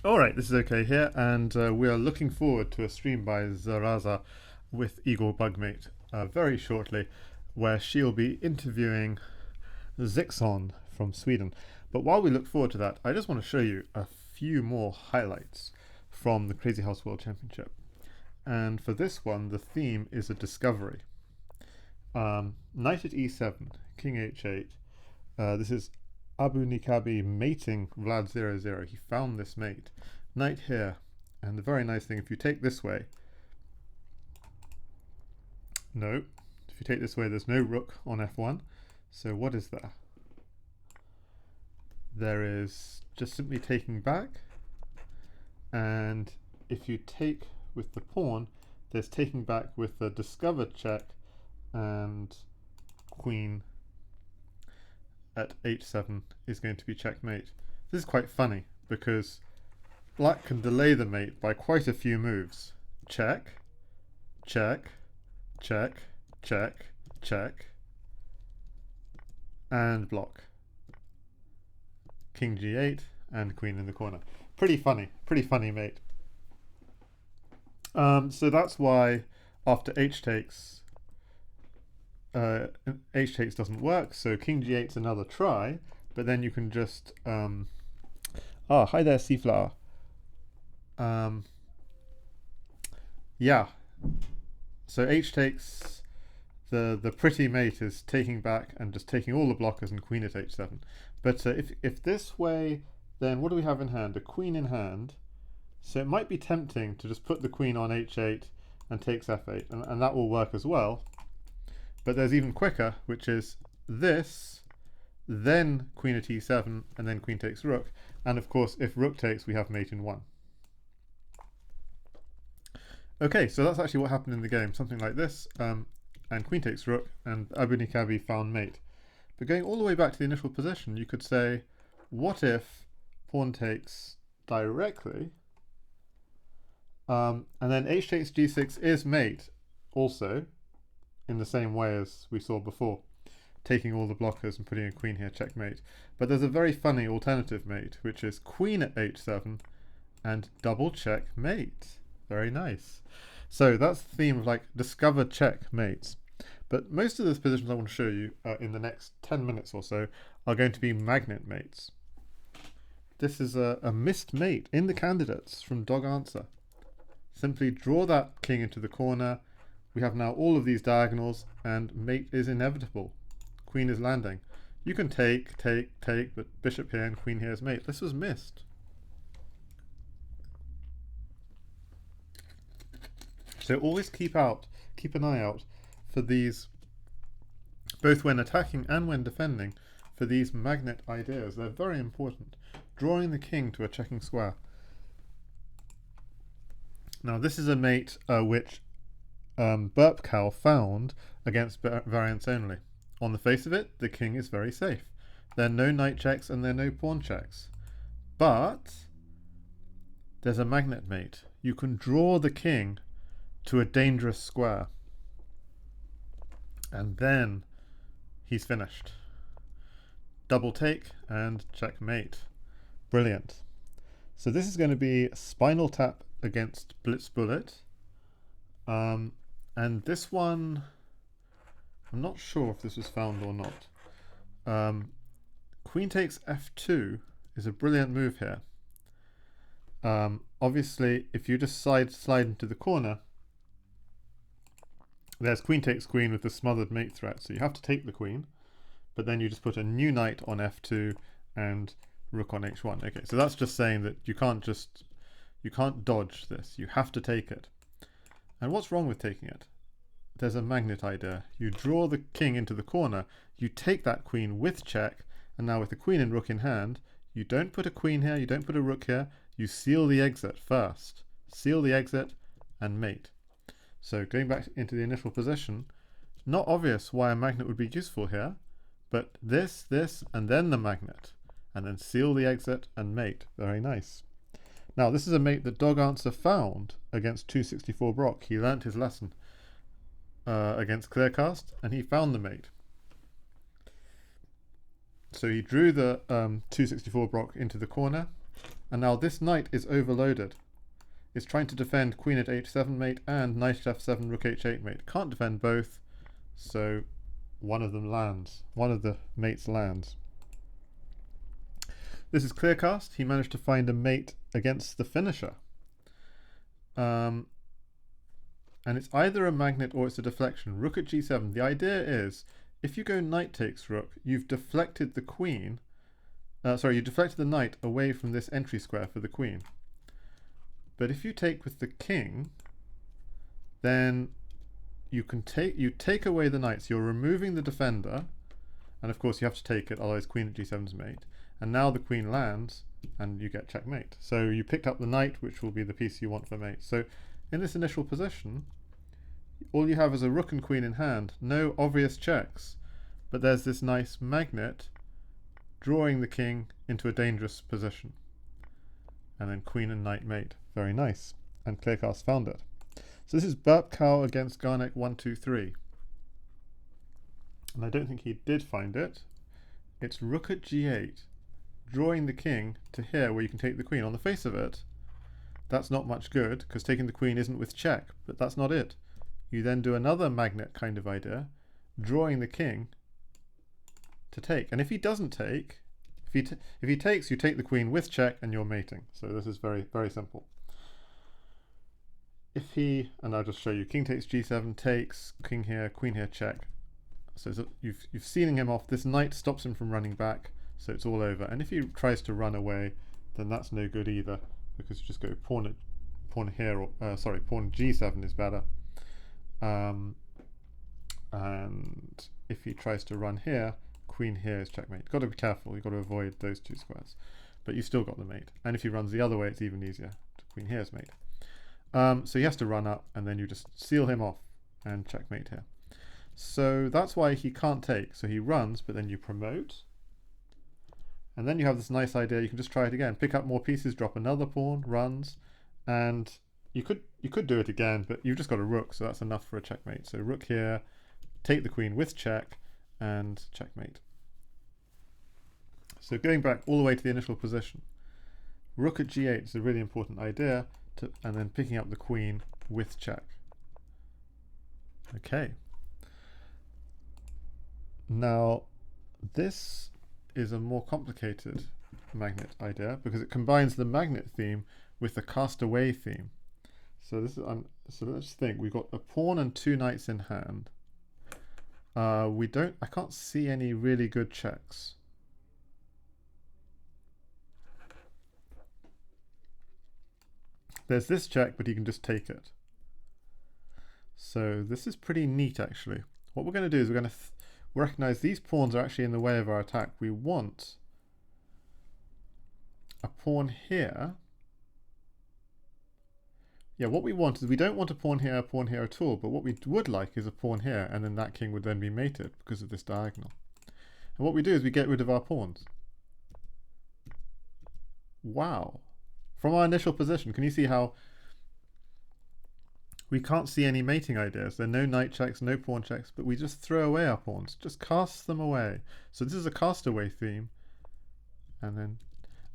Alright, this is okay here, and we are looking forward to a stream by Zaraza with Eagle Bugmate very shortly, where she'll be interviewing Zixon from Sweden. But while we look forward to that, I just want to show you a few more highlights from the Crazyhouse World Championship. And for this one, the theme is a discovery. Knight at e7, king h8. This is Abu Nikabi mating Vlad 00. He found this mate. Knight here. And the very nice thing, if you take this way, no. If you take this way, there's no rook on f1. So what is there? There is just simply taking back. And if you take with the pawn, there's taking back with the discovered check and queen at h7 is going to be checkmate. This is quite funny because black can delay the mate by quite a few moves. Check, check, check, check, check, and block. King g8 and queen in the corner. Pretty funny mate. So that's why after h takes doesn't work, so king g8 is another try, but then you can just hi there, Seaflower. Yeah, so h takes, the pretty mate is taking back and just taking all the blockers and queen at h7. But if this way, then what do we have in hand? A queen in hand, so it might be tempting to just put the queen on h8 and takes f8, and that will work as well. But there's even quicker, which is this, then queen at e7, and then queen takes rook. And of course, if rook takes, we have mate in 1. Okay, so that's actually what happened in the game. Something like this, and queen takes rook, and Abu Nikabi found mate. But going all the way back to the initial position, you could say, what if pawn takes directly, and then h takes g6 is mate also, in the same way as we saw before, taking all the blockers and putting a queen here, checkmate. But there's a very funny alternative mate, which is queen at h7 and double checkmate. Very nice. So that's the theme of like discover checkmates. But most of the positions I want to show you in the next 10 minutes or so are going to be magnet mates. This is a missed mate in the candidates from Dog Answer. Simply draw that king into the corner. We have now all of these diagonals, and mate is inevitable. Queen is landing. You can take, but bishop here and queen here is mate. This was missed. So always keep an eye out for these, both when attacking and when defending, for these magnet ideas. They're very important. Drawing the king to a checking square. Now this is a mate which Burp Cow found against variants only. On the face of it, the king is very safe. There are no knight checks and there are no pawn checks. But there's a magnet mate. You can draw the king to a dangerous square. And then he's finished. Double take and checkmate. Brilliant. So this is going to be Spinal Tap against Blitz Bullet. And this one, I'm not sure if this was found or not. Queen takes f2 is a brilliant move here. Obviously, if you just slide into the corner, there's queen takes queen with the smothered mate threat. So you have to take the queen, but then you just put a new knight on f2 and rook on h1. Okay, so that's just saying that you can't dodge this. You have to take it. And what's wrong with taking it? There's a magnet idea. You draw the king into the corner, you take that queen with check, and now with the queen and rook in hand, you don't put a queen here, you don't put a rook here, you seal the exit first. Seal the exit and mate. So going back into the initial position, not obvious why a magnet would be useful here, but this, and then the magnet, and then seal the exit and mate. Very nice. Now this is a mate that Dog Answer found against 264 Brock. He learnt his lesson against Clearcast, and he found the mate. So he drew the 264 Brock into the corner, And now this knight is overloaded. It's trying to defend queen at h7 mate and knight at f7, rook h8 mate. Can't defend both, so one of them lands. One of the mates lands. This is Clearcast. He managed to find a mate against the finisher. And it's either a magnet or it's a deflection. Rook at g7. The idea is, if you go knight takes rook, you've deflected the queen. You deflected the knight away from this entry square for the queen. But if you take with the king, then you take away the knight. So you're removing the defender, and of course you have to take it, otherwise queen at g7's mate. And now the queen lands, and you get checkmate. So you picked up the knight, which will be the piece you want for mate. So in this initial position, all you have is a rook and queen in hand, no obvious checks, but there's this nice magnet drawing the king into a dangerous position. And then queen and knight mate. Very nice. And Clearcast found it. So this is Burp Cow against Garnek 123. And I don't think he did find it. It's rook at g8, drawing the king to here where you can take the queen. On the face of it, that's not much good, because taking the queen isn't with check, but that's not it. You then do another magnet kind of idea, drawing the king to take. And if he doesn't take, if he takes, you take the queen with check and you're mating. So this is very, very simple. If he, and I'll just show you, king takes g7, takes, king here, queen here, check. So you've sealing him off. This knight stops him from running back, so it's all over. And if he tries to run away, then that's no good either, because you just go pawn here, or pawn g7 is better. And if he tries to run here, queen here is checkmate. You've got to be careful. You've got to avoid those two squares, but you've still got the mate. And if he runs the other way, it's even easier. Queen here is mate. So he has to run up, and then you just seal him off and checkmate here. So that's why he can't take. So he runs, but then you promote. And then you have this nice idea. You can just try it again. Pick up more pieces, drop another pawn, runs. And you could do it again, but you've just got a rook, so that's enough for a checkmate. So rook here, take the queen with check, and checkmate. So going back all the way to the initial position. Rook at g8 is a really important idea, and then picking up the queen with check. Okay. Now, this is a more complicated magnet idea because it combines the magnet theme with the Castaway theme. So this is so let's think. We've got a pawn and two knights in hand. I can't see any really good checks. There's this check, but he can just take it. So this is pretty neat, actually. What we're going to do is we're going to recognize these pawns are actually in the way of our attack. We want a pawn here. Yeah, what we want is we don't want a pawn here at all, but what we would like is a pawn here, and then that king would then be mated because of this diagonal. And what we do is we get rid of our pawns. Wow. From our initial position, can you see how we can't see any mating ideas? There are no knight checks, no pawn checks, but we just throw away our pawns, just cast them away. So this is a Castaway theme, and then,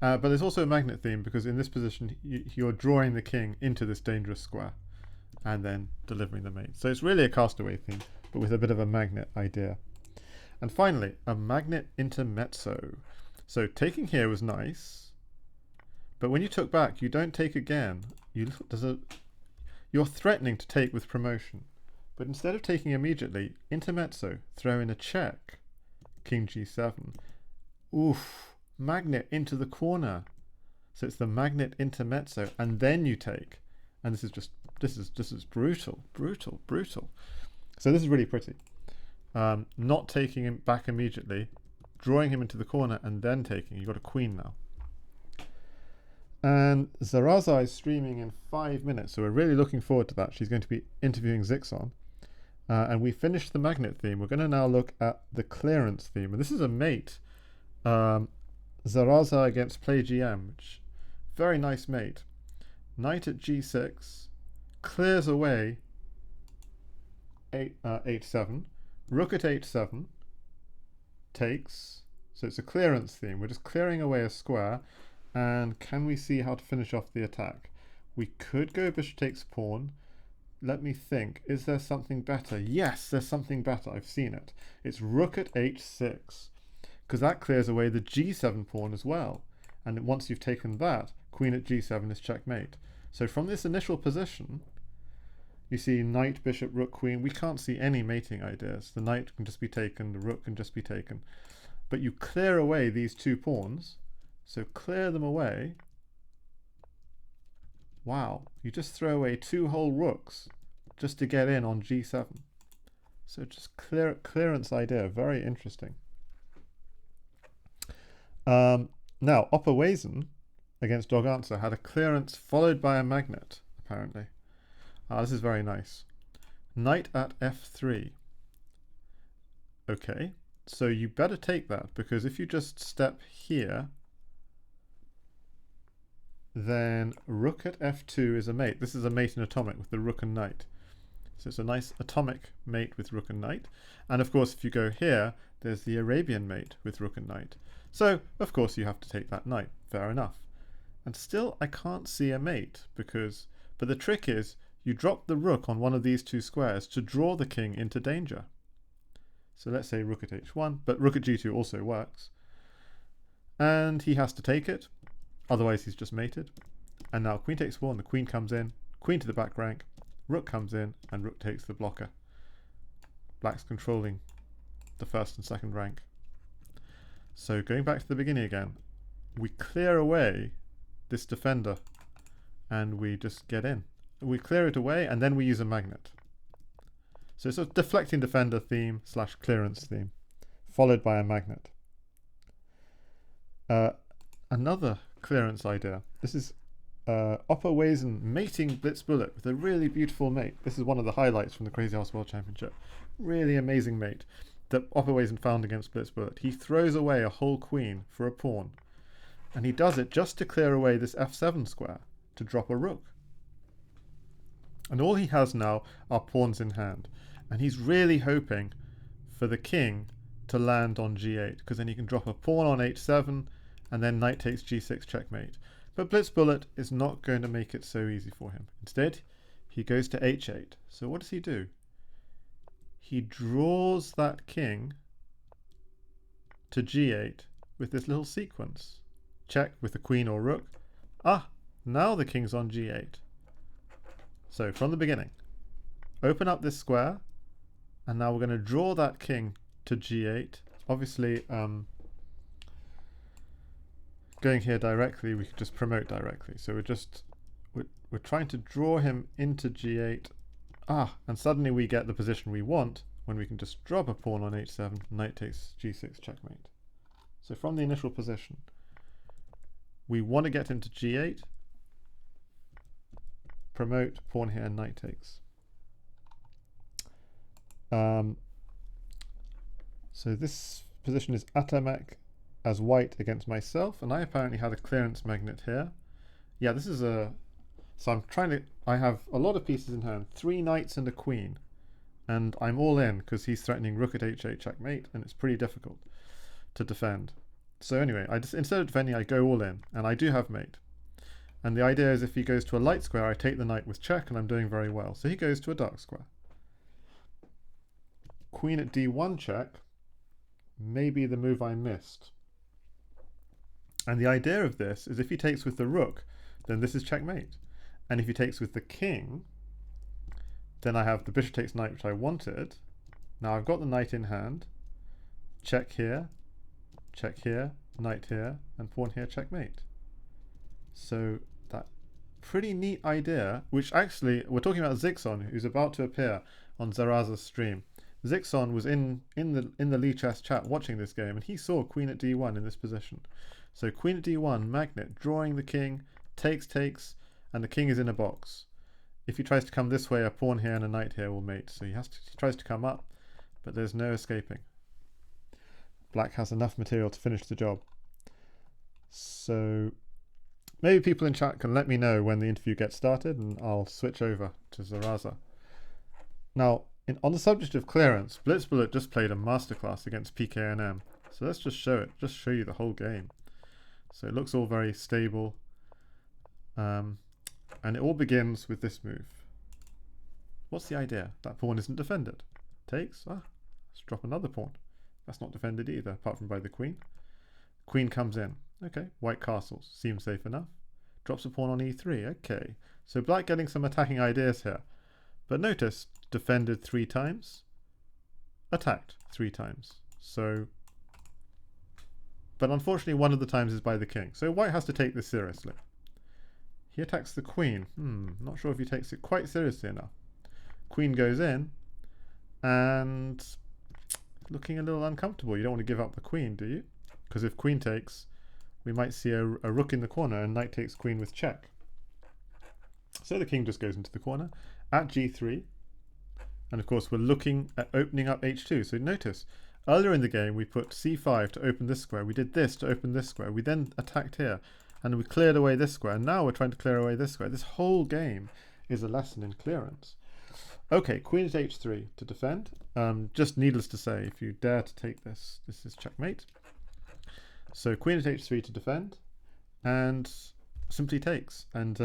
but there's also a magnet theme because in this position you're drawing the king into this dangerous square, and then delivering the mate. So it's really a Castaway theme, but with a bit of a magnet idea. And finally, a magnet intermezzo. So taking here was nice. But when you took back, you don't take again. You're threatening to take with promotion. But instead of taking immediately, intermezzo, throw in a check, king g7. Oof, magnet into the corner. So it's the magnet intermezzo, and then you take. And this is brutal, brutal, brutal. So this is really pretty. Not taking him back immediately, drawing him into the corner, and then taking. You've got a queen now. And Zaraza is streaming in 5 minutes, so we're really looking forward to that. She's going to be interviewing Zixon. And we finished the magnet theme. We're going to now look at the clearance theme. And this is a mate. Zaraza against Play GM, which very nice mate. Knight at g6, clears away h7, rook at h7, takes. So it's a clearance theme. We're just clearing away a square. And can we see how to finish off the attack? We could go bishop takes pawn. Let me think. Is there something better? Yes, there's something better. I've seen it. It's rook at h6, because that clears away the g7 pawn as well. And once you've taken that, queen at g7 is checkmate. So from this initial position, you see knight, bishop, rook, queen. We can't see any mating ideas. The knight can just be taken, the rook can just be taken. But you clear away these two pawns. So clear them away. Wow, you just throw away two whole rooks just to get in on g7. So just clearance idea, very interesting. Now, Opperweisen against Dog Answer had a clearance followed by a magnet, apparently. This is very nice. Knight at f3. Okay, so you better take that, because if you just step here, then rook at f2 is a mate. This is a mate in atomic with the rook and knight. So it's a nice atomic mate with rook and knight. And of course, if you go here, there's the Arabian mate with rook and knight. So, of course, you have to take that knight. Fair enough. And still, I can't see a mate, because... But the trick is, you drop the rook on one of these two squares to draw the king into danger. So let's say rook at h1, but rook at g2 also works. And he has to take it. Otherwise, he's just mated. And now queen takes pawn, the queen comes in, queen to the back rank, rook comes in, and rook takes the blocker. Black's controlling the first and second rank. So going back to the beginning again, we clear away this defender, and we just get in. We clear it away, and then we use a magnet. So it's a deflecting defender theme / clearance theme, followed by a magnet. Another clearance idea. This is Opperweisen mating Blitz Bullet with a really beautiful mate. This is one of the highlights from the Crazyhouse World Championship. Really amazing mate that Opperweisen found against Blitz Bullet. He throws away a whole queen for a pawn, and he does it just to clear away this f7 square to drop a rook. And all he has now are pawns in hand, and he's really hoping for the king to land on g8, because then he can drop a pawn on h7, and then knight takes g6 checkmate. But Blitz Bullet is not going to make it so easy for him. Instead, he goes to h8. So what does he do? He draws that king to g8 with this little sequence. Check with the queen or rook. Ah, now the king's on g8. So from the beginning, open up this square, and now we're going to draw that king to g8. Obviously, going here directly, we could just promote directly. So we're trying to draw him into g8. And suddenly we get the position we want when we can just drop a pawn on h7, knight takes g6 checkmate. So from the initial position, we want to get him to g8, promote, pawn here, knight takes. So this position is atomic as white against myself, and I apparently had a clearance magnet here. Yeah, this is a... So I'm trying to... I have a lot of pieces in hand, 3 knights and a queen, and I'm all in because he's threatening rook at h8 checkmate, and it's pretty difficult to defend. So anyway, instead of defending, I go all in, and I do have mate. And the idea is if he goes to a light square, I take the knight with check, and I'm doing very well. So he goes to a dark square. Queen at d1 check may be the move I missed. And the idea of this is if he takes with the rook, then this is checkmate. And if he takes with the king, then I have the bishop takes knight, which I wanted. Now I've got the knight in hand. Check here, knight here, and pawn here, checkmate. So that pretty neat idea, which actually, we're talking about Zixon, who's about to appear on Zaraza's stream. Zixon was in the Lichess chat watching this game, and he saw queen at d1 in this position. So queen at d1, magnet, drawing the king, takes, and the king is in a box. If he tries to come this way, a pawn here and a knight here will mate. So he tries to come up, but there's no escaping. Black has enough material to finish the job. So maybe people in chat can let me know when the interview gets started, and I'll switch over to Zaraza. Now, on the subject of clearance, Blitz Bullet just played a masterclass against PKNM. So let's just show it, just show you the whole game. So it looks all very stable. And it all begins with this move. What's the idea? That pawn isn't defended. Takes. Let's drop another pawn. That's not defended either, apart from by the queen. Queen comes in. Okay, white castles. Seems safe enough. Drops a pawn on e3. Okay, so black getting some attacking ideas here. But notice, defended 3 times, attacked 3 times. So, but unfortunately one of the times is by the king. So white has to take this seriously. He attacks the queen. Not sure if he takes it quite seriously enough. Queen goes in, and looking a little uncomfortable. You don't want to give up the queen, do you? Because if queen takes, we might see a rook in the corner, and knight takes queen with check. So the king just goes into the corner at g3, and of course we're looking at opening up h2. So notice, earlier in the game we put c5 to open this square, we did this to open this square, we then attacked here, and we cleared away this square, and now we're trying to clear away this square. This whole game is a lesson in clearance. Okay, queen at h3 to defend. Just needless to say, if you dare to take this, this is checkmate. So queen at h3 to defend, and simply takes. And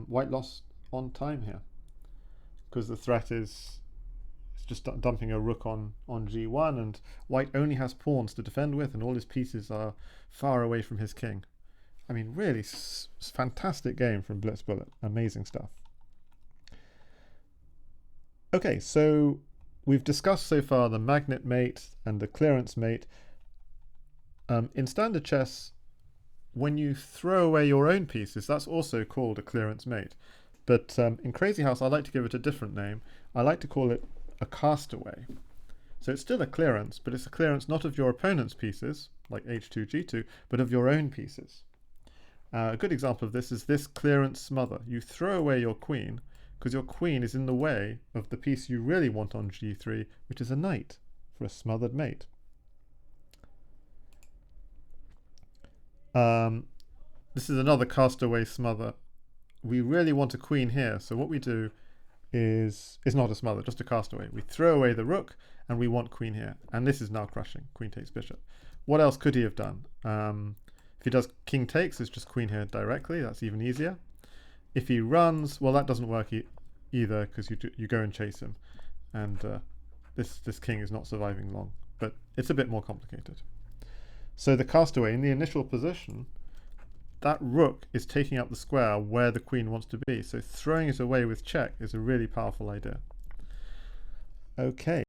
white lost on time here, because the threat is just dumping a rook on g1, and white only has pawns to defend with, and all his pieces are far away from his king. I mean, really fantastic game from Blitz Bullet. Amazing stuff. Okay, so we've discussed so far the magnet mate and the clearance mate. In standard chess, when you throw away your own pieces, that's also called a clearance mate. But in Crazyhouse, I like to give it a different name. I like to call it a castaway. So it's still a clearance, but it's a clearance not of your opponent's pieces, like h2, g2, but of your own pieces. A good example of this is this clearance smother. You throw away your queen, because your queen is in the way of the piece you really want on g3, which is a knight for a smothered mate. This is another castaway smother. We really want a queen here, so what we do is not a smother, just a castaway. We throw away the rook, and we want queen here. And this is now crushing. Queen takes bishop. What else could he have done? If he does king takes, it's just queen here directly. That's even easier. If he runs, well, that doesn't work either, because you go and chase him, and this king is not surviving long. But it's a bit more complicated. So the castaway in the initial position, that rook is taking up the square where the queen wants to be. So throwing it away with check is a really powerful idea. Okay.